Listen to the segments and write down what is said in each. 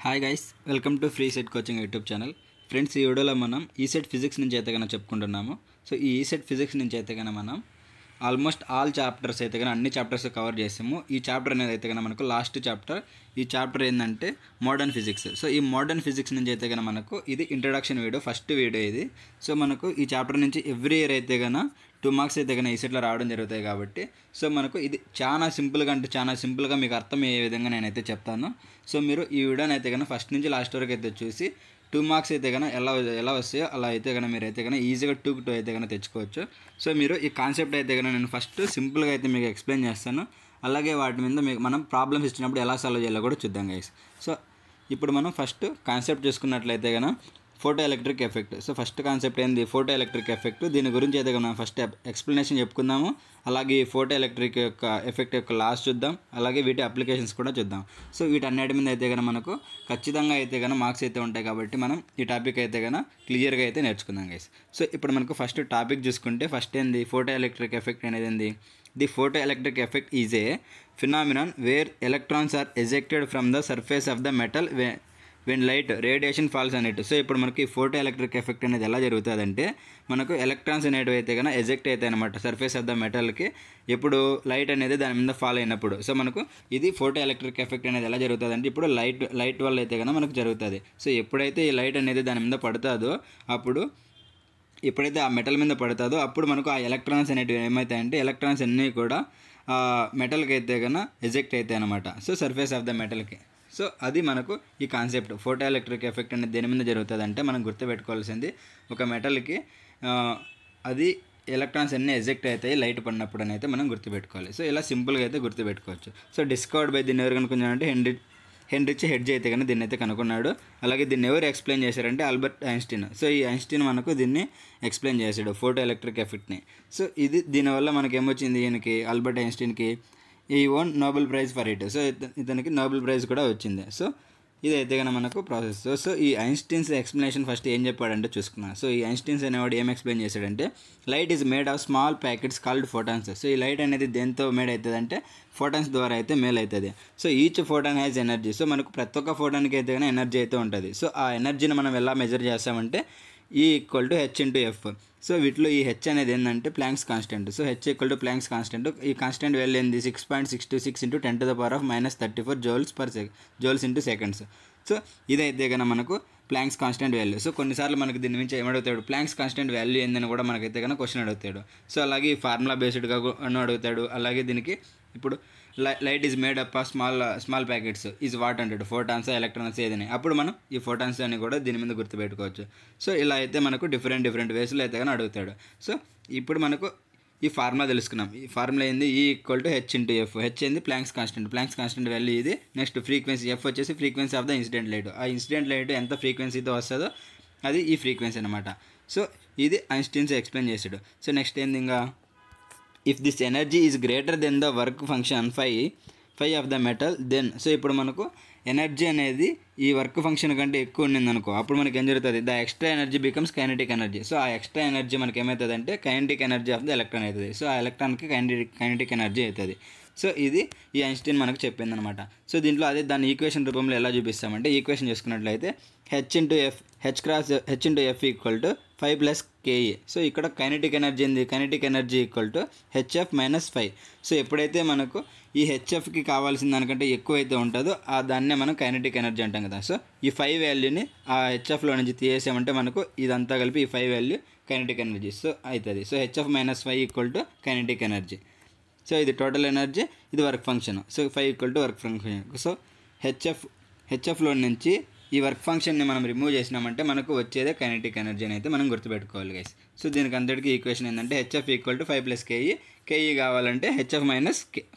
Hi guys, welcome to free set coaching YouTube channel. Friends, ఈ వీడియోలో మనం ECET physics నుంచి అయితే కన్నా చెప్పుకుంటున్నాము. సో ఈ ఈసెట్ ఫిజిక్స్ నుంచి అయితే కన్నా మనం ఆల్మోస్ట్ ఆల్ చాప్టర్స్ అయితే కన్నా అన్ని చాప్టర్స్ కవర్ చేసాము. ఈ చాప్టర్ అనేది అయితే కన్నా మనకు లాస్ట్ చాప్టర్. ఈ చాప్టర్ ఏంటంటే మోడర్న్ ఫిజిక్స్. సో ఈ మోడర్న్ ఫిజిక్స్ నుంచి అయితే కన్నా మనకు ఇది ఇంట్రడక్షన్ వీడియో, ఫస్ట్ వీడియో ఇది. సో మనకు ఈ చాప్టర్ నుంచి ఎవ్రీ ఇయర్ అయితే కన్నా 2 మార్క్స్ అయితే కన్నా ఈసెట్లో రావడం జరుగుతాయి కాబట్టి సో మనకు ఇది చాలా సింపుల్గా మీకు అర్థమయ్యే విధంగా నేనైతే చెప్తాను. సో మీరు ఈ వీడియోని అయితే కన్నా ఫస్ట్ నుంచి లాస్ట్ వరకు అయితే చూసి 2 మార్క్స్ అయితే కన్నా ఎలా వస్తాయో అలా అయితే కన్నా మీరు అయితే కన్నా ఈజీగా 2 అయితే కన్నా తెచ్చుకోవచ్చు. సో మీరు ఈ కాన్సెప్ట్ అయితే కన్నా నేను ఫస్ట్ సింపుల్గా అయితే మీకు ఎక్స్ప్లెయిన్ చేస్తాను. అలాగే వాటి మీద మీకు మనం ప్రాబ్లమ్స్ ఇచ్చినప్పుడు ఎలా సాల్వ్ చేయాలో కూడా చూద్దాం గైస్. సో ఇప్పుడు మనం ఫస్ట్ కాన్సెప్ట్ చూసుకున్నట్లయితే కన్నా photo electric effect. So first concept ఏంది? Photo electric effect. దీని గురించి అయితే మనం ఫస్ట్ ఎక్స్ప్లెనేషన్ చెప్పుకుందాము. అలాగే ఈ ఫోటో ఎలక్ట్రిక్ యొక్క ఎఫెక్ట్ యొక్క లాస్ చూద్దాం. అలాగే వీటి అప్లికేషన్స్ కూడా చూద్దాం. సో వీటన్నిటి మీద అయితే కన్నా మనకు ఖచ్చితంగా అయితే కన్నా మార్క్స్ అయితే ఉంటాయి కాబట్టి మనం ఈ టాపిక్ అయితే కన్నా క్లియర్గా అయితే నేర్చుకుందాం గైస్. సో ఇప్పుడు మనకు ఫస్ట్ టాపిక్ చూసుకుంటే ఫస్ట్ ఏంది? ఫోటో ఎలక్ట్రిక్ ఎఫెక్ట్ అనేది ఏంది? The photo electric effect is a phenomenon where electrons are ejected from the surface of the metal when light radiation falls on it. So ఇప్పుడు మనకి photo electric effect అనేది ఎలా జరుగుతుందంటే మనకు electrons అనేటివి అయితే కన్నా ఎజెక్ట్ అవుతాయి అనమాట సర్ఫేస్ ఆఫ్ ద మెటల్కి ఎప్పుడు లైట్ అనేది దాని మీద ఫాల్ అయినప్పుడు. సో మనకు ఇది ఫోటో ఎలక్ట్రిక్ ఎఫెక్ట్ అనేది ఎలా జరుగుతుందంటే ఇప్పుడు లైట్ వల్ల అయితే కన్నా మనకు జరుగుతుంది. సో ఎప్పుడైతే ఈ లైట్ అనేది దాని మీద పడుతుందో ఎప్పుడైతే ఆ మెటల్ మీద పడుతుందో అప్పుడు మనకు ఆ ఎలక్ట్రాన్స్ అనేటివి ఏమవుతాయంటే ఎలక్ట్రాన్స్ అన్నీ కూడా మెటల్కి అయితే కన్నా ఎజెక్ట్ అవుతాయి అనమాట. సో సర్ఫేస్ ఆఫ్ ద మెటల్కి. సో అది మనకు ఈ కాన్సెప్ట్ ఫోటో ఎలక్ట్రిక్ ఎఫెక్ట్ అనేది దేని మీద జరుగుతుంది అంటే మనం గుర్తుపెట్టుకోవాల్సింది ఒక మెటల్కి అది ఎలక్ట్రాన్స్ అన్నీ ఎజెక్ట్ అవుతాయి లైట్ పడినప్పుడు అని అయితే మనం గుర్తుపెట్టుకోవాలి. సో ఇలా సింపుల్గా అయితే గుర్తుపెట్టుకోవచ్చు. సో డిస్కవర్డ్ బై దీన్ని ఎవరు కనుక్కున్నారంటే హెన్రిచ్ హెడ్జ్ అయితే కానీ దీన్ని అయితే కనుక్కున్నాడు. అలాగే దీన్ని ఎవరు ఎక్స్ప్లెయిన్ చేశారంటే ఆల్బర్ట్ ఐన్స్టీన్. సో ఈ ఐన్స్టీన్ మనకు దీన్ని ఎక్స్ప్లెయిన్ చేశాడు ఫోటో ఎలక్ట్రిక్ ఎఫెక్ట్ని. సో దీనివల్ల మనకి ఏమొచ్చింది? ఈయనకి ఆల్బర్ట్ ఐన్స్టీన్కి ఈ own Nobel prize for it. So ఇతనికి నోబెల్ ప్రైజ్ కూడా వచ్చింది. సో ఇదైతే కనుక మనకు ప్రాసెస్. సో ఈ ఐన్స్టీన్స్ ఎక్స్ప్లెనేషన్ ఫస్ట్ ఏం చెప్పాడంటే చూసుకున్నాను. సో ఈ ఐన్స్టీన్స్ అనేవాడు ఏం ఎక్స్ప్లెయిన్ చేశాడంటే light is made of small packets called photons. So ఈ లైట్ అనేది దేంతో మేడ్ అవుతుంది అంటే ఫోటాన్స్ ద్వారా అయితే మేల్ అవుతుంది. So each photon has energy. So మనకు ప్రతి ఒక్క ఫోటాన్కి అయితే కానీ ఎనర్జీ అయితే ఉంటుంది. సో ఆ ఎనర్జీని మనం ఎలా మెజర్ చేస్తామంటే E = H/F. సో వీటిలో ఈ హెచ్ అనేది ఏంటంటే planks constant. So H = planks constant. ఈ కాన్స్టెంట్ వాల్యూ ఏంది? 6.626 × 10⁻³ జౌల్స్ ఇంటూ సెకండ్స్. సో ఇదైతే కనుక మనకు ప్లాంక్స్ కాన్స్టెంట్ వాల్యూ. సో కొన్నిసార్లు మనకు దీని నుంచి ఏమడుగుతాడు? ప్లాంక్స్ కాన్స్టెంట్ వాల్యూ ఏందని కూడా మనకైతే కనుక క్వశ్చన్ అడుగుతాడు. సో అలాగే ఫార్ములా బేస్డ్గా అడుగుతాడు. అలాగే దీనికి ఇప్పుడు light is made up of small packets is what అంటాడు? ఫోటాన్స్, ఎలక్ట్రాన్స్ ఏదని. అప్పుడు మనం ఈ ఫోటాన్స్ అని కూడా దీని మీద గుర్తుపెట్టుకోవచ్చు. సో ఇలా అయితే మనకు డిఫరెంట్ వేస్లో అయితే కానీ అడుగుతాడు. సో ఇప్పుడు మనకు ఈ ఫార్ములా తెలుసుకున్నాం. ఈ ఫార్ములా ఏంది? E = H/F. హెచ్ ఏంది? ప్లాంక్స్ కాన్స్టెంట్ వాల్యూ ఇది. నెక్స్ట్ ఫ్రీక్వెన్సీ ఎఫ్ వచ్చేసి frequency of the incident light. ఆ ఇన్సిడెంట్ లైట్ ఎంత ఫ్రీక్వెన్సీతో వస్తుందో అది ఈ ఫ్రీక్వెన్సీ అనమాట. సో ఇది ఐన్స్టీన్స్ ఎక్స్ప్లెయిన్ చేశాడు. సో నెక్స్ట్ ఏంది? ఇంకా if this energy is greater than the work function phi of the metal then. So ఇప్పుడు మనకు ఎనర్జీ అనేది ఈ వర్క్ ఫంక్షన్ కంటే ఎక్కువ ఉండింది అనుకో, అప్పుడు మనకి ఏం జరుగుతుంది? The extra energy becomes kinetic energy. So ఆ ఎక్స్ట్రా ఎనర్జీ మనకి ఏమవుతుంది అంటే kinetic energy of the electron అవుతుంది. సో ఆ ఎలక్ట్రాన్కి కైనెటిక్ ఎనర్జీ అవుతుంది. సో ఇది ఈ ఐన్స్టీన్ మనకు చెప్పింది అనమాట. సో దీంట్లో అదే దాన్ని ఈక్వేషన్ రూపంలో ఎలా చూపిస్తామంటే ఈక్వేషన్ చేసుకున్నట్లయితే H/F = 5 + KE. సో ఇక్కడ కైనెటిక్ ఎనర్జీ ఏంది? Kinetic energy = HF - 5. సో ఎప్పుడైతే మనకు ఈ హెచ్ఎఫ్కి కావాల్సిన దానికంటే ఎక్కువ అయితే ఉంటుందో దాన్నే మనం కైనెటిక్ ఎనర్జీ అంటాం కదా. సో ఈ 5 వాల్యూని ఆ హెచ్ఎఫ్లో నుంచి తీసేసామంటే మనకు ఇదంతా కలిపి ఈ 5 వాల్యూ కైనెటిక్ ఎనర్జీ సో అవుతుంది. So HF - 5 = kinetic energy. So ఇది టోటల్ ఎనర్జీ, ఇది work function. So 5 = work function. So హెచ్ఎఫ్లో నుంచి ఈ వర్క్ ఫంక్షన్ని మనం రిమూవ్ చేసినామంటే మనకు వచ్చేదే కైనెటిక్ ఎనర్జీ అని అయితే మనం గుర్తుపెట్టుకోవాలి గైస్. సో దీనికి అందరికీ ఈక్వేషన్ ఏంటంటే HF = 5 + KE. KE కావాలంటే HF -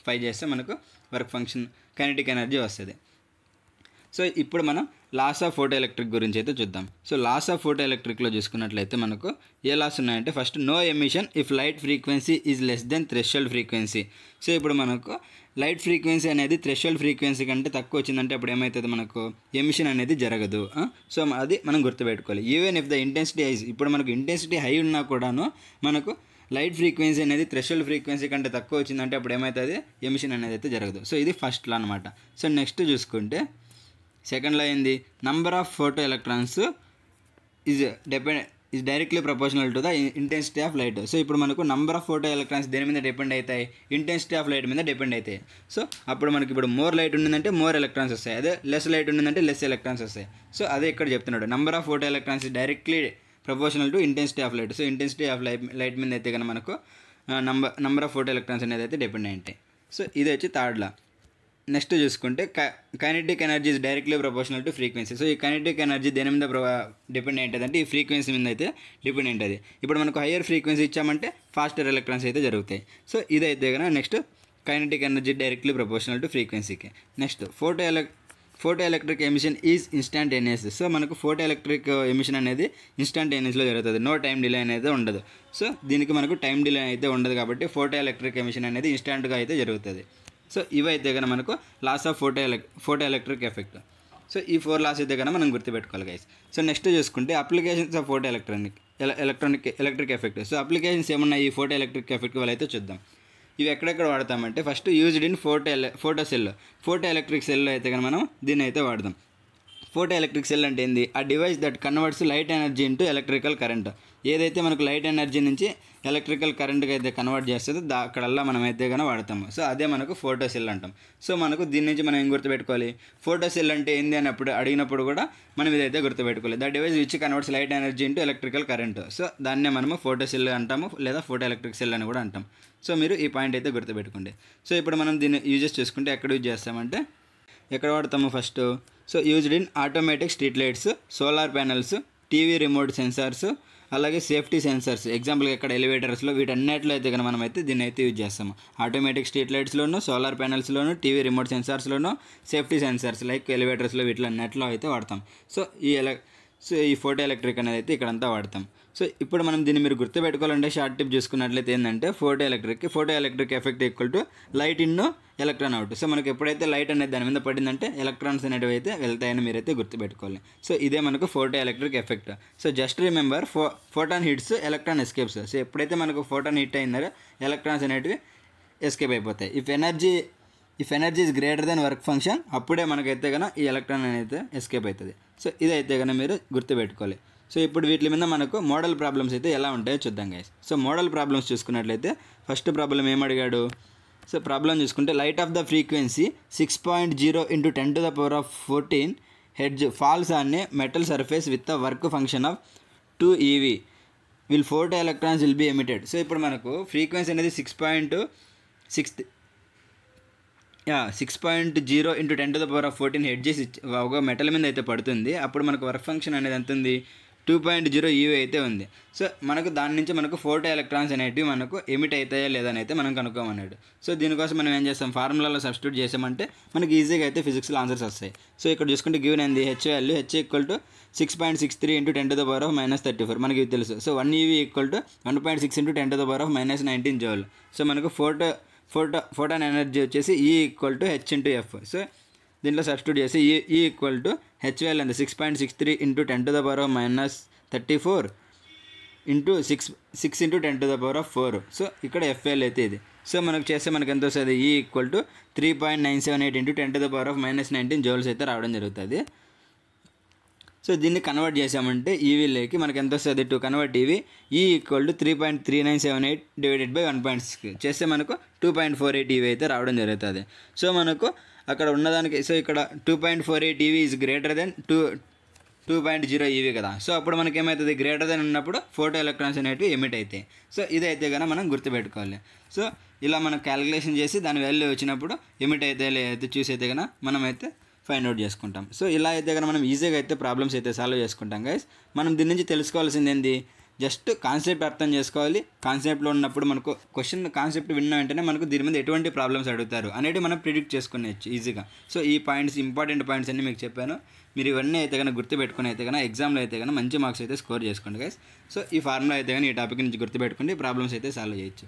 5 చేస్తే మనకు వర్క్ ఫంక్షన్ కైనెటిక్ ఎనర్జీ వస్తుంది. సో ఇప్పుడు మనం లాస్ ఆఫ్ ఫోటో ఎలక్ట్రిక్ గురించి అయితే చూద్దాం. సో లాస్ ఆఫ్ ఫోటో ఎలక్ట్రిక్లో చూసుకున్నట్లయితే మనకు ఏ లాస్ ఉన్నాయంటే first no emission if light frequency is less than threshold frequency. So ఇప్పుడు మనకు లైట్ ఫ్రీక్వెన్సీ అనేది థ్రెషోల్డ్ ఫ్రీక్వెన్సీ కంటే తక్కువ వచ్చిందంటే అప్పుడు ఏమవుతుంది? మనకు ఎమిషన్ అనేది జరగదు. సో అది మనం గుర్తుపెట్టుకోవాలి. Even if the intensity high, ఇప్పుడు మనకు ఇంటెన్సిటీ హై ఉన్నా కూడాను మనకు లైట్ ఫ్రీక్వెన్సీ అనేది థ్రెషోల్డ్ ఫ్రీక్వెన్సీ కంటే తక్కువ వచ్చిందంటే అప్పుడు ఏమవుతుంది? ఎమిషన్ అనేది అయితే జరగదు. సో ఇది ఫస్ట్ లా అనమాట. సో నెక్స్ట్ చూసుకుంటే సెకండ్లో ఏంది number of photo electrons is directly proportional to the intensity of light. So ఇప్పుడు మనకు నంబర్ ఆఫ్ ఫోటో ఎలక్ట్రాన్స్ దేని మీద డిపెండ్ అవుతాయి, ఇంటెన్సిటీ ఆఫ్ లైట్ మీద డిపెండ్ అవుతాయి. సో అప్పుడు మనకి ఇప్పుడు మోర్ లైట్ ఉండిందంటే మోర్ ఎలక్ట్రాన్స్ వస్తాయి, అదే లెస్ లైట్ ఉండిందంటే లెస్ ఎలక్ట్రాన్స్ వస్తాయి. సో అదే ఇక్కడ చెప్తున్నాడు, number of photo electrons is directly proportional to intensity of light. So intensity of light మీద అయితే కనుక మనకు నంబర్ ఆఫ్ ఫోటో ఎలక్ట్రాన్స్ అనేది అయితే డిపెండ్ అయి ఉంటాయి. సో ఇది వచ్చి థర్డ్ లా. నెక్స్ట్ చూసుకుంటే kinetic energy is directly proportional to frequency. So ఈ కైనెటిక్ ఎనర్జీ దేని మీద డిపెండ్ అయ్యింటుంది అంటే ఈ ఫ్రీక్వెన్సీ మీద అయితే డిపెండ్ అయ్యింటుంది. ఇప్పుడు మనకు హయ్యర్ ఫ్రీక్వెన్సీ ఇచ్చామంటే ఫాస్టర్ ఎలక్ట్రాన్స్ అయితే జరుగుతాయి. సో ఇదైతే కనుక next kinetic energy directly proportional to ఫ్రీక్వెన్సీకి. Next photo electric emission is instantaneous. So మనకు ఫోటో ఎలక్ట్రిక్ ఎమిషన్ అనేది ఇన్స్టాంటేనియస్లో జరుగుతుంది, నో టైం డిలే అనేది ఉండదు. సో దీనికి మనకు టైం డిలే అయితే ఉండదు కాబట్టి ఫోటో ఎలక్ట్రిక్ ఎమిషన్ అనేది ఇన్స్టాంట్గా అయితే జరుగుతుంది. సో ఇవైతే కనుక మనకు laws of photo electric effect. So ఈ 4 లాస్ అయితే కనుక మనం గుర్తుపెట్టుకోవాలి గైస్. సో నెక్స్ట్ చూసుకుంటే applications of photo electric effect. So applications ఏమున్నాయి ఈ ఫోటో ఎలక్ట్రిక్ ఎఫెక్ట్ వల్ల అయితే చూద్దాం. ఇవి ఎక్కడెక్కడ వాడతామంటే first used in photo electric సెల్లో అయితే కనుక మనం దీన్ని అయితే వాడదాం. ఫోటో ఎలక్ట్రిక్ సెల్ అంటే ఏంది, ఆ device that converts light energy into electrical current. ఏదైతే మనకు లైట్ ఎనర్జీ నుంచి ఎలక్ట్రికల్ కరెంట్కి అయితే కన్వర్ట్ చేస్తుందో అక్కడల్లా మనం అయితే కనుక వాడతాము. సో అదే మనకు ఫోటో సెల్ అంటాం. సో మనకు దీని నుంచి మనం ఏం గుర్తుపెట్టుకోవాలి, ఫోటో సెల్ అంటే ఏంది అని అడిగినప్పుడు కూడా మనం ఇదైతే గుర్తుపెట్టుకోవాలి, the device which converts light energy into electrical current. So దాన్నే మనము ఫోటో సెల్ అంటాము లేదా ఫోటో ఎలక్ట్రిక్ సెల్ అని కూడా అంటాం. సో మీరు ఈ పాయింట్ అయితే గుర్తుపెట్టుకోండి. సో ఇప్పుడు మనం దీన్ని యూజెస్ చూసుకుంటే ఎక్కడ యూజ్ చేస్తామంటే ఎక్కడ వాడతాము first. So used in automatic street lights, solar panels, TV remote sensors, అలాగే సేఫ్టీ సెన్సార్స్. ఎగ్జాంపుల్గా ఇక్కడ ఎలివేటర్స్లో వీటన్నిటిలో అయితే కనుక మనం అయితే దీన్ని అయితే యూజ్ చేస్తాము. ఆటోమేటిక్ స్ట్రీట్ లైట్స్లోను, సోలార్ ప్యానెల్స్లోను, టీవీ రిమోట్ సెన్సార్స్లోను, సేఫ్టీ సెన్సార్స్ లైక్ ఎలివేటర్స్లో వీటిలో అన్నిటిలో అయితే వాడతాం. సో ఈ ఫోటో ఎలక్ట్రిక్ అనేది అయితే ఇక్కడంతా వాడతాం. సో ఇప్పుడు మనం దీన్ని మీరు గుర్తుపెట్టుకోవాలంటే షార్ట్ టిప్ చూసుకున్నట్లయితే ఏంటంటే photo electric effect equal to light in electron out. So మనకు ఎప్పుడైతే లైట్ అనేది దాని మీద పడిందంటే ఎలక్ట్రాన్స్ అనేవి అయితే వెళ్తాయని మీరైతే గుర్తుపెట్టుకోవాలి. సో ఇదే మనకు photo electric effect. So just remember photon hits electron escapes. So ఎప్పుడైతే మనకు ఫోటాన్ హిట్ అయిందో ఎలక్ట్రాన్స్ అనేటివి ఎస్కేప్ అయిపోతాయి. If energy is greater than work function, అప్పుడే మనకైతే కనుక ఈ ఎలక్ట్రాన్ అనేది ఎస్కేప్ అవుతుంది. సో ఇదైతే కనుక మీరు గుర్తుపెట్టుకోవాలి. సో ఇప్పుడు వీటి మీద మనకు మోడల్ ప్రాబ్లమ్స్ అయితే ఎలా ఉంటాయో చూద్దాం గైస్. సో మోడల్ ప్రాబ్లమ్స్ చూసుకున్నట్లయితే ఫస్ట్ ప్రాబ్లం ఏమడిగాడు. సో ప్రాబ్లం చూసుకుంటే light of the frequency 6.0 × 10⁻14 hertz falls on a metal surface with the work function of 2 eV will photo electrons will be emitted. So ఇప్పుడు మనకు frequency అనేది 6.0 × 10⁻14 హెర్ట్జెస్ ఒక metal మీద అయితే పడుతుంది. అప్పుడు మనకు వర్క్ ఫంక్షన్ అనేది ఎంత ఉంది, 2.0 eV అయితే ఉంది. సో మనకు దాని నుంచి మనకు ఫోటో ఎలక్ట్రాన్స్ అనేటివి మనకు ఎమిట్ అవుతాయా లేదని అయితే మనం కనుక్కోమన్నాడు. సో దీనికోసం మనం ఏం చేస్తాం, ఫార్ములాలో సబ్స్టిట్యూట్ చేసామంటే మనకి ఈజీగా అయితే ఫిజిక్స్లో ఆన్సర్స్ వస్తాయి. సో ఇక్కడ చూసుకుంటే గివెన్ ఏంది, హెచ్ వాల్యూ ఈక్వల్ టు 6.63 × 10⁻−34 మనకి ఇది తెలుసు. So 1 eV equal to 1.6 × 10⁻−19 joule. So మనకు ఫోటాన్ ఎనర్జీ వచ్చేసి E equal to H × F. So దీంట్లో సబ్స్టిట్యూట్ చేసి E equal to H value ఎంత 6.63 × 10⁻−34 6 × 10⁴. సో ఇక్కడ F వాల్యూ అయితే ఇది. సో మనకు చేస్తే మనకు ఎంత వస్తుంది, E ఈక్వల్ టు 3.978 × 10⁻−19 జౌల్స్ అయితే రావడం జరుగుతుంది. సో దీన్ని కన్వర్ట్ చేసామంటే ఈవీలోకి మనకి ఎంత వస్తుంది, to convert EV E equal to 3.3978 divided by 1.6 చేస్తే మనకు 2.48 ఈవీ అయితే రావడం జరుగుతుంది. సో మనకు అక్కడ ఉన్నదానికి సో ఇక్కడ 2.48 EV is greater then 2.0 EV కదా. సో అప్పుడు మనకి ఏమవుతుంది, గ్రేటర్ దెన్ ఉన్నప్పుడు ఫోటో ఎలక్ట్రాన్స్ అనేవి ఎమిట్ అవుతాయి. సో ఇదైతే కనుక మనం గుర్తుపెట్టుకోవాలి. సో ఇలా మనం క్యాలిక్యులేషన్ చేసి దాని వాల్యూ వచ్చినప్పుడు ఎమిట్ అయితే లేదైతే చూసి అయితే కనుక మనమైతే ఫైండ్ అవుట్ చేసుకుంటాం. సో ఇలా అయితే కనుక మనం ఈజీగా అయితే ప్రాబ్లమ్స్ అయితే సాల్వ్ చేసుకుంటాం గైస్. మనం దీని నుంచి తెలుసుకోవాల్సింది ఏంది, జస్ట్ కాన్సెప్ట్ అర్థం చేసుకోవాలి. కాన్సెప్ట్లో ఉన్నప్పుడు మనకు కాన్సెప్ట్ విన్న వెంటనే మనకు దీని మీద ఎటువంటి ప్రాబ్లమ్స్ అడుగుతారు అనేది మనం ప్రిడిక్ట్ చేసుకునేచ్చు ఈజీగా. సో ఈ పాయింట్స్ ఇంపార్టెంట్ పాయింట్స్ అన్ని మీకు చెప్పాను. మీరు ఇవన్నీ అయితే కనుక గుర్తుపెట్టుకుని అయితే కనుక ఎగ్జామ్లో అయితే కనుక మంచి మార్క్స్ అయితే స్కోర్ చేసుకోండి గైస్. సో ఈ ఫార్ములా అయితే కానీ ఈ టాపిక్ నుంచి గుర్తుపెట్టుకుని ప్రాబ్లమ్స్ అయితే సాల్వ్ చేయొచ్చు.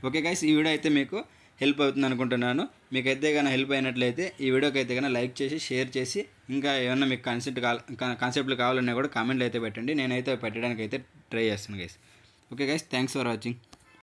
ఓకే గైస్, ఈ వీడియో అయితే మీకు హెల్ప్ అవుతుంది అనుకుంటున్నాను. మీకైతే కనుక హెల్ప్ అయినట్లయితే ఈ వీడియోకి అయితే కనుక లైక్ చేసి షేర్ చేసి ఇంకా ఏమన్నా మీకు కాన్సెప్ట్లు కావాలన్నా కూడా కామెంట్లు అయితే పెట్టండి. నేనైతే పెట్టడానికి అయితే ట్రై చేస్తాను guys. Okay guys, thanks for watching.